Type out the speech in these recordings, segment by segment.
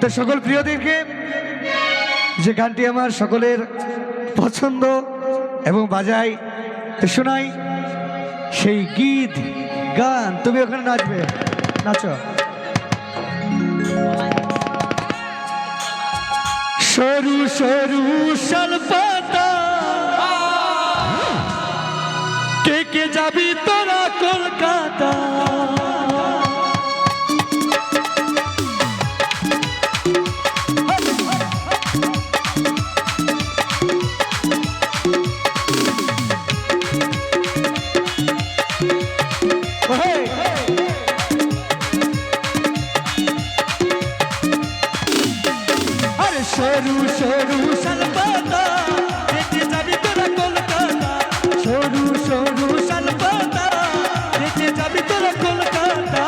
তো সকল প্রিয়দেরকে যে গানটি আমার সকলের পছন্দ এবং বাজাই শোনাই, সেই গীত গান তুমি ওখানে নাচবে, নাচো। সরু সরু শালপাতা কে কে যাবি তোরা কলকাতা, সরু সরু শালপাতা দেখে যাবি তোরা কলকাতা, সরু সরু শালপাতা দেখে যাবি তোরা কলকাতা।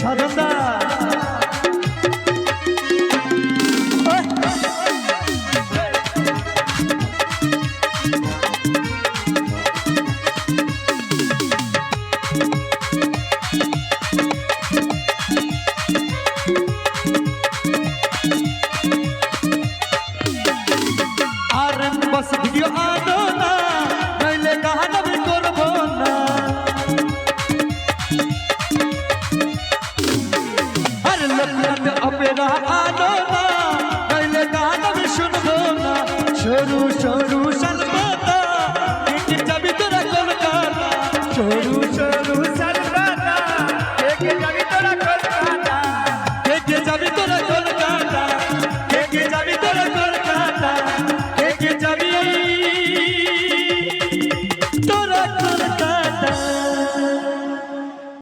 সাধনদা আর বস ভিডিও আনো না, নইলে গান আমি করব না। অপেরা আনো না, নইলে গান আমি শুনবো না। সরু সরু শালপাতা দেখে যাবি তোরা কলকাতা, সরু সরু শালপাতা দেখে যাবি